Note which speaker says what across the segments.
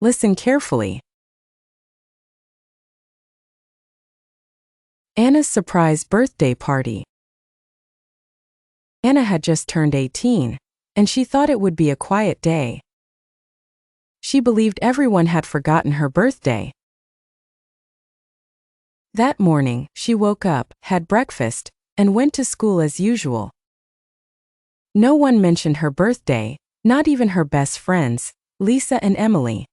Speaker 1: Listen carefully. Anna's surprise birthday party. Anna had just turned 18, and she thought it would be a quiet day. She believed everyone had forgotten her birthday. That morning, she woke up, had breakfast, and went to school as usual. No one mentioned her birthday, not even her best friends, Lisa and Emily.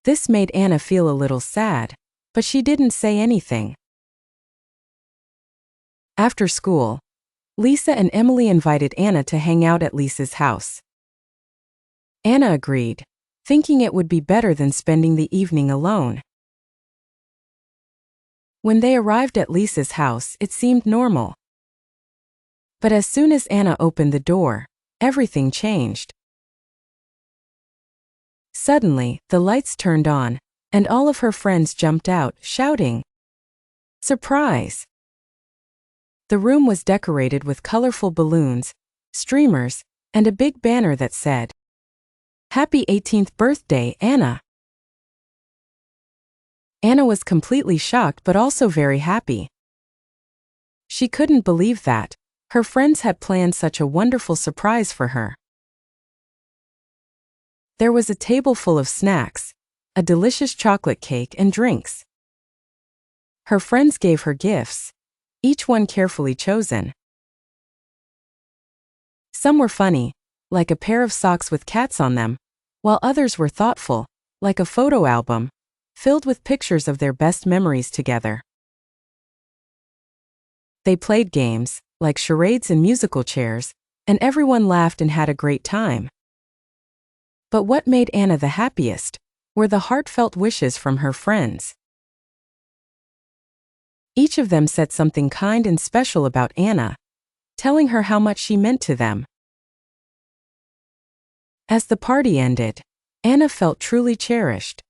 Speaker 1: This made Anna feel a little sad, but she didn't say anything. After school, Lisa and Emily invited Anna to hang out at Lisa's house. Anna agreed, thinking it would be better than spending the evening alone. When they arrived at Lisa's house, it seemed normal. But as soon as Anna opened the door, everything changed. Suddenly, the lights turned on, and all of her friends jumped out, shouting, "Surprise!" The room was decorated with colorful balloons, streamers, and a big banner that said, "Happy 18th birthday, Anna." Anna was completely shocked but also very happy. She couldn't believe that her friends had planned such a wonderful surprise for her. There was a table full of snacks, a delicious chocolate cake and drinks. Her friends gave her gifts, each one carefully chosen. Some were funny, like a pair of socks with cats on them, while others were thoughtful, like a photo album, filled with pictures of their best memories together. They played games, like charades and musical chairs, and everyone laughed and had a great time. But what made Anna the happiest were the heartfelt wishes from her friends. Each of them said something kind and special about Anna, telling her how much she meant to them. As the party ended, Anna felt truly cherished.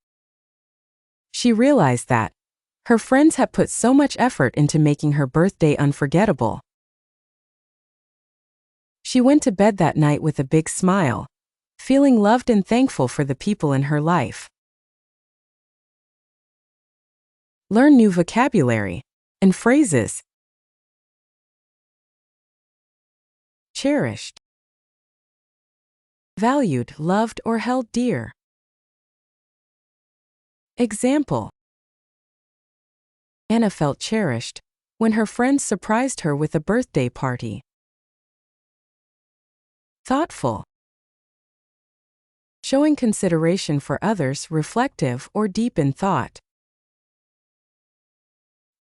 Speaker 1: She realized that her friends had put so much effort into making her birthday unforgettable. She went to bed that night with a big smile, feeling loved and thankful for the people in her life. Learn new vocabulary and phrases. Cherished. Valued, loved, or held dear. Example: Anna felt cherished when her friends surprised her with a birthday party. Thoughtful. Showing consideration for others, reflective or deep in thought.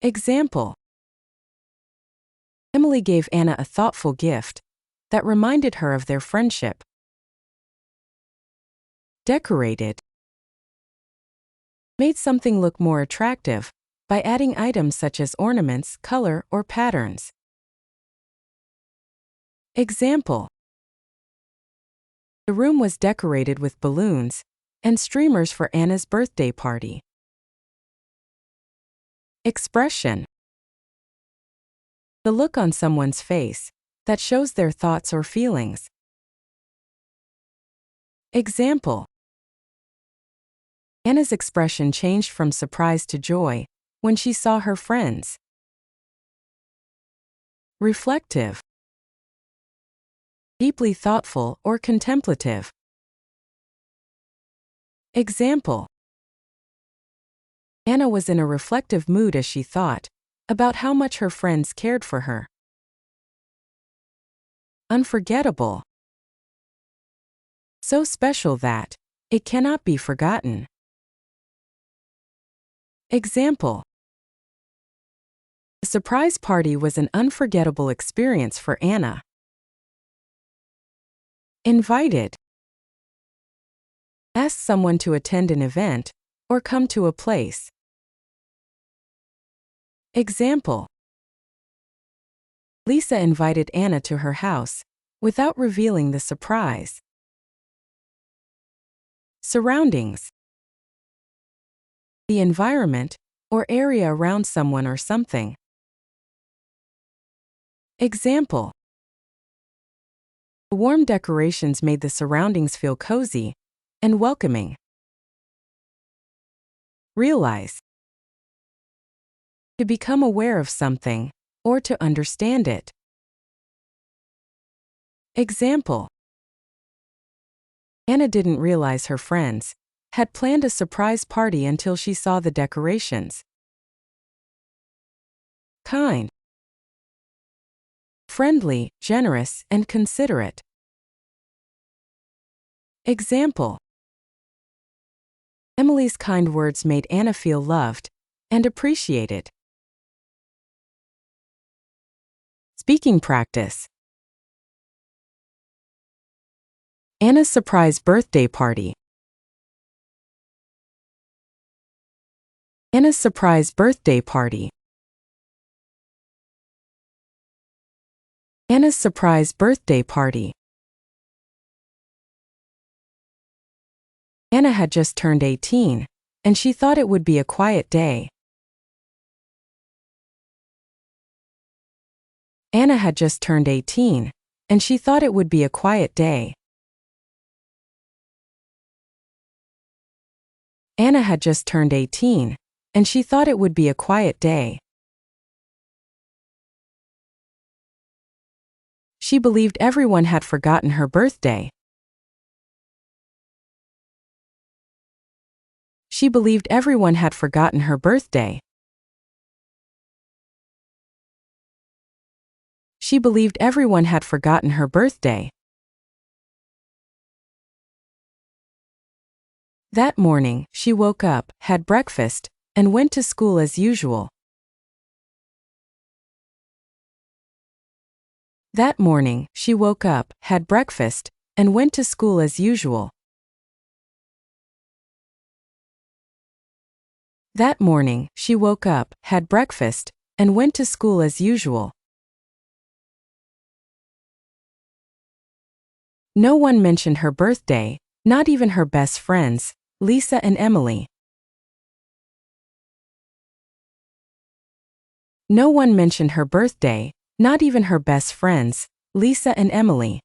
Speaker 1: Example: Emily gave Anna a thoughtful gift that reminded her of their friendship. Decorated. Made something look more attractive by adding items such as ornaments, color, or patterns. Example: The room was decorated with balloons and streamers for Anna's birthday party. Expression. The look on someone's face that shows their thoughts or feelings. Example: Anna's expression changed from surprise to joy when she saw her friends. Reflective. Deeply thoughtful or contemplative. Example: Anna was in a reflective mood as she thought about how much her friends cared for her. Unforgettable. So special that it cannot be forgotten. Example: The surprise party was an unforgettable experience for Anna. Invited. Ask someone to attend an event or come to a place. Example: Lisa invited Anna to her house without revealing the surprise. Surroundings. The environment or area around someone or something. Example: The warm decorations made the surroundings feel cozy and welcoming. realize. To become aware of something, or to understand it. Example: Anna didn't realize her friends had planned a surprise party until she saw the decorations. Kind. Friendly, generous, and considerate. Example: Emily's kind words made Anna feel loved and appreciated. Speaking practice. Anna's surprise birthday party. Anna's surprise birthday party. Anna's surprise birthday party. Anna had just turned 18, and she thought it would be a quiet day. Anna had just turned 18, and she thought it would be a quiet day. Anna had just turned 18, and she thought it would be a quiet day. She believed everyone had forgotten her birthday. She believed everyone had forgotten her birthday. She believed everyone had forgotten her birthday. That morning, she woke up, had breakfast, and went to school as usual. That morning, she woke up, had breakfast, and went to school as usual. That morning, she woke up, had breakfast, and went to school as usual. No one mentioned her birthday, not even her best friends, Lisa and Emily. No one mentioned her birthday, not even her best friends, Lisa and Emily.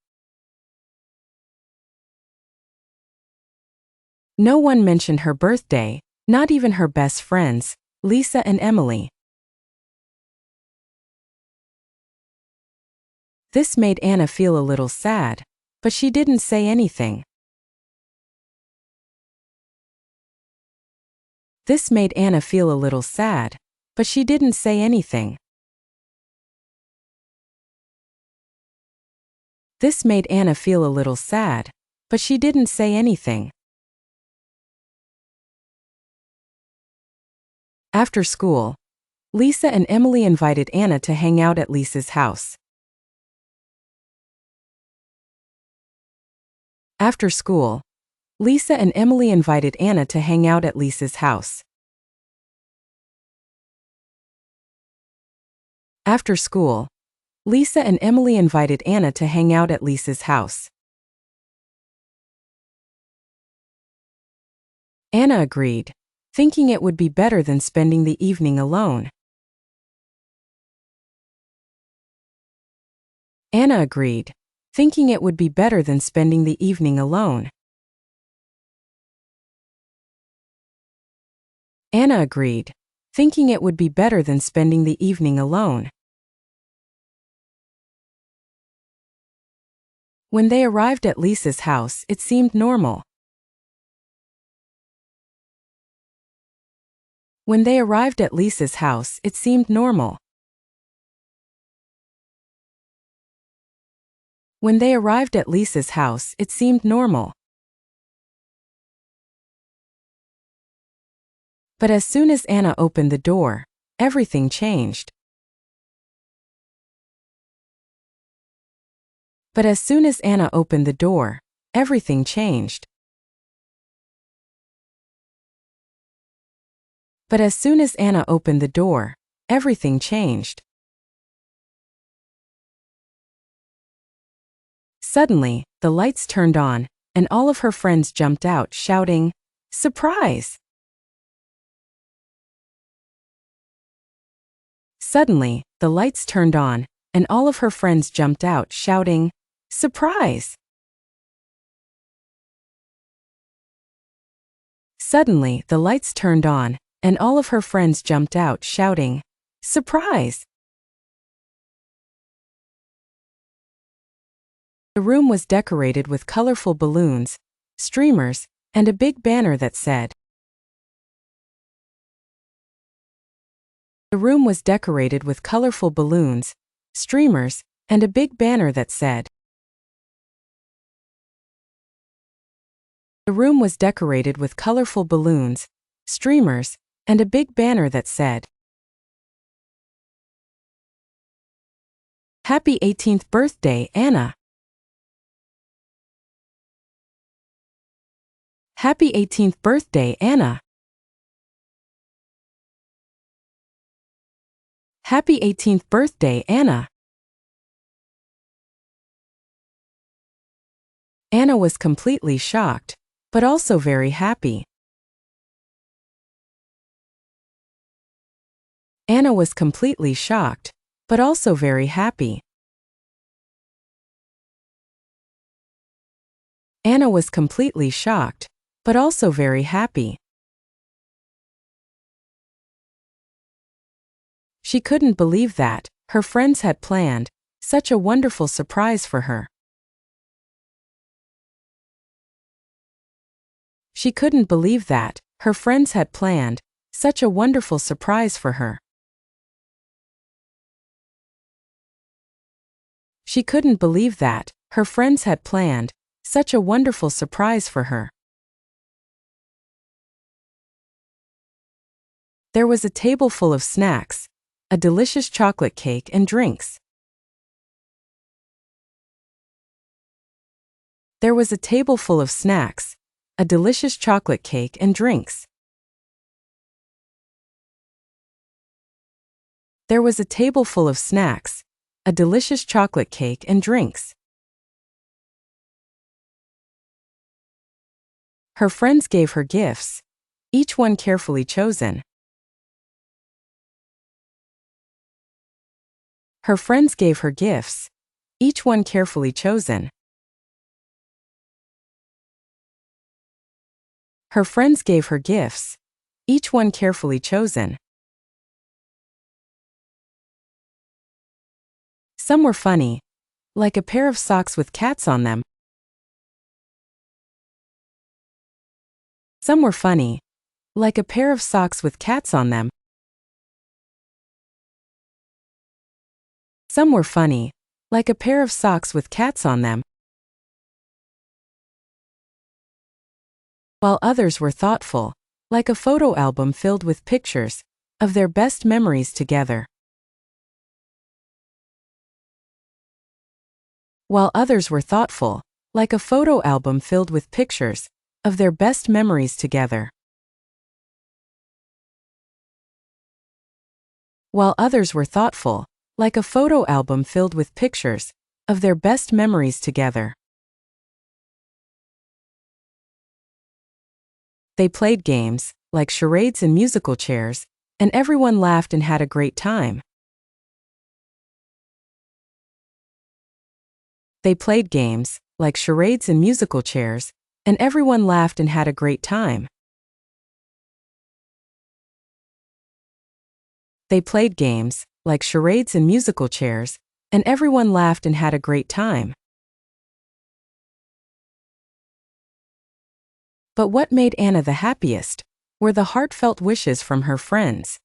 Speaker 1: No one mentioned her birthday, not even her best friends, Lisa and Emily. This made Anna feel a little sad, but she didn't say anything. This made Anna feel a little sad, but she didn't say anything. This made Anna feel a little sad, but she didn't say anything. After school, Lisa and Emily invited Anna to hang out at Lisa's house. After school, Lisa and Emily invited Anna to hang out at Lisa's house. After school, Lisa and Emily invited Anna to hang out at Lisa's house. Anna agreed, thinking it would be better than spending the evening alone. Anna agreed, thinking it would be better than spending the evening alone. Anna agreed, thinking it would be better than spending the evening alone. When they arrived at Lisa's house, it seemed normal. When they arrived at Lisa's house, it seemed normal. When they arrived at Lisa's house, it seemed normal. But as soon as Anna opened the door, everything changed. But as soon as Anna opened the door, everything changed. But as soon as Anna opened the door, everything changed. Suddenly, the lights turned on, and all of her friends jumped out, shouting, "Surprise!" Suddenly, the lights turned on, and all of her friends jumped out, shouting, "Surprise!" Suddenly, the lights turned on, and all of her friends jumped out, shouting, "Surprise!" The room was decorated with colorful balloons, streamers, and a big banner that said, The room was decorated with colorful balloons, streamers, and a big banner that said, The room was decorated with colorful balloons, streamers, and a big banner that said, Happy 18th birthday, Anna! Happy 18th birthday, Anna! Happy 18th birthday, Anna! Anna was completely shocked, but also very happy. Anna was completely shocked, but also very happy. Anna was completely shocked, but also very happy. She couldn't believe that her friends had planned such a wonderful surprise for her. She couldn't believe that her friends had planned such a wonderful surprise for her. She couldn't believe that her friends had planned such a wonderful surprise for her. There was a table full of snacks, a delicious chocolate cake and drinks. There was a table full of snacks, a delicious chocolate cake and drinks. There was a table full of snacks, a delicious chocolate cake and drinks. Her friends gave her gifts, each one carefully chosen. Her friends gave her gifts, each one carefully chosen. Her friends gave her gifts, each one carefully chosen. Some were funny, like a pair of socks with cats on them. Some were funny, like a pair of socks with cats on them. Some were funny, like a pair of socks with cats on them. While others were thoughtful, like a photo album filled with pictures of their best memories together. While others were thoughtful, like a photo album filled with pictures of their best memories together. While others were thoughtful, like a photo album filled with pictures of their best memories together. They played games, like charades and musical chairs, and everyone laughed and had a great time. They played games, like charades and musical chairs, and everyone laughed and had a great time. They played games, like charades and musical chairs, and everyone laughed and had a great time. But what made Anna the happiest were the heartfelt wishes from her friends.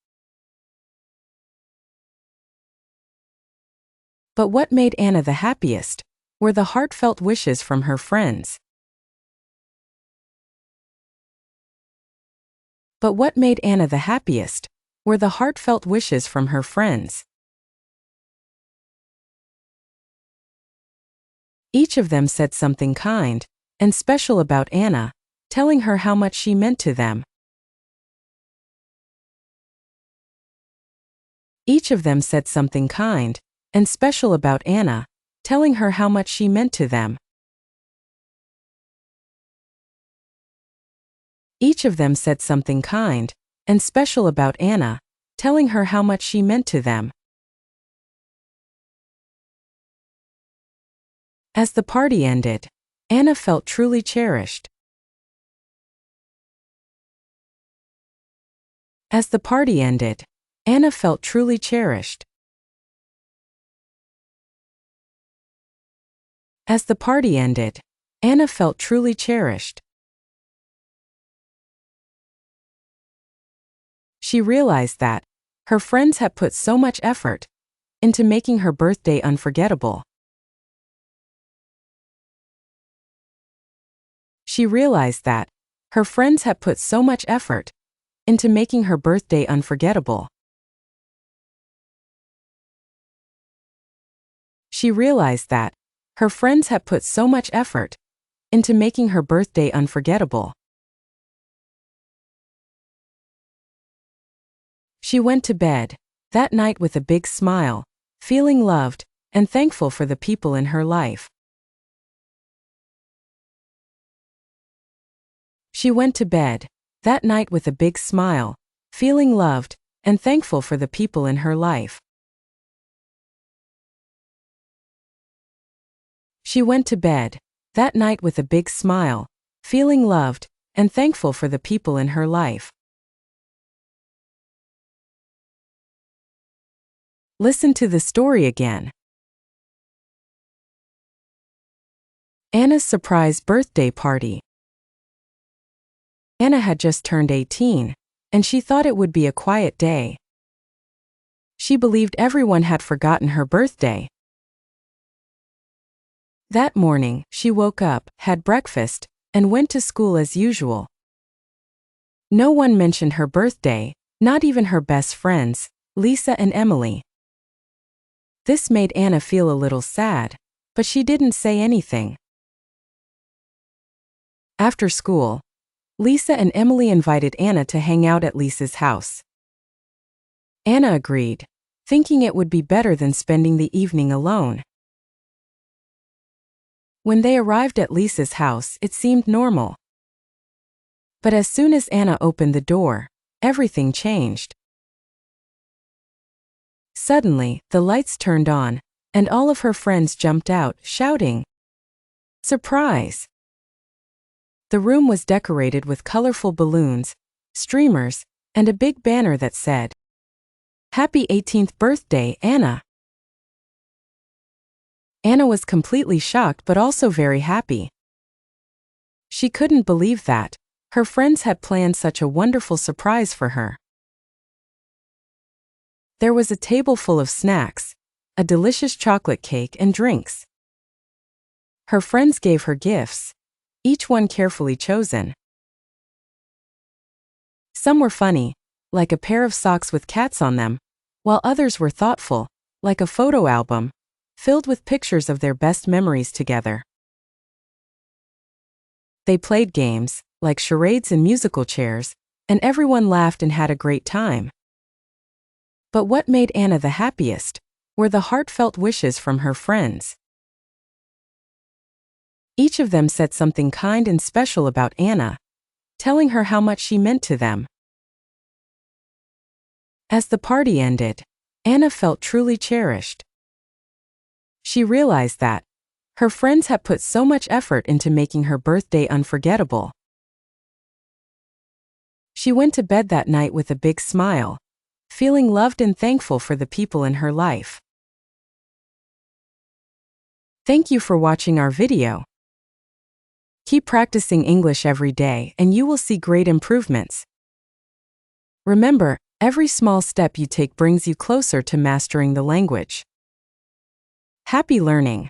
Speaker 1: But what made Anna the happiest were the heartfelt wishes from her friends. But what made Anna the happiest were the heartfelt wishes from her friends. Each of them said something kind and special about Anna, telling her how much she meant to them. Each of them said something kind and special about Anna, telling her how much she meant to them. Each of them said something kind and special about Anna, telling her how much she meant to them. As the party ended, Anna felt truly cherished. As the party ended, Anna felt truly cherished. As the party ended, Anna felt truly cherished. She realized that her friends had put so much effort into making her birthday unforgettable. She realized that her friends had put so much effort into making her birthday unforgettable. She realized that her friends had put so much effort into making her birthday unforgettable. She went to bed that night with a big smile, feeling loved and thankful for the people in her life. She went to bed that night with a big smile, feeling loved and thankful for the people in her life. She went to bed that night with a big smile, feeling loved and thankful for the people in her life. Listen to the story again. Anna's surprise birthday party. Anna had just turned 18, and she thought it would be a quiet day. She believed everyone had forgotten her birthday. That morning, she woke up, had breakfast, and went to school as usual. No one mentioned her birthday, not even her best friends, Lisa and Emily. This made Anna feel a little sad, but she didn't say anything. After school, Lisa and Emily invited Anna to hang out at Lisa's house. Anna agreed, thinking it would be better than spending the evening alone. When they arrived at Lisa's house, it seemed normal. But as soon as Anna opened the door, everything changed. Suddenly, the lights turned on, and all of her friends jumped out, shouting, "Surprise!" The room was decorated with colorful balloons, streamers, and a big banner that said, "Happy 18th birthday, Anna." Anna was completely shocked but also very happy. She couldn't believe that her friends had planned such a wonderful surprise for her. There was a table full of snacks, a delicious chocolate cake and drinks. Her friends gave her gifts, each one carefully chosen. Some were funny, like a pair of socks with cats on them, while others were thoughtful, like a photo album, filled with pictures of their best memories together. They played games, like charades and musical chairs, and everyone laughed and had a great time. But what made Anna the happiest were the heartfelt wishes from her friends. Each of them said something kind and special about Anna, telling her how much she meant to them. As the party ended, Anna felt truly cherished. She realized that her friends had put so much effort into making her birthday unforgettable. She went to bed that night with a big smile, feeling loved and thankful for the people in her life. Thank you for watching our video. Keep practicing English every day and you will see great improvements. Remember, every small step you take brings you closer to mastering the language. Happy learning!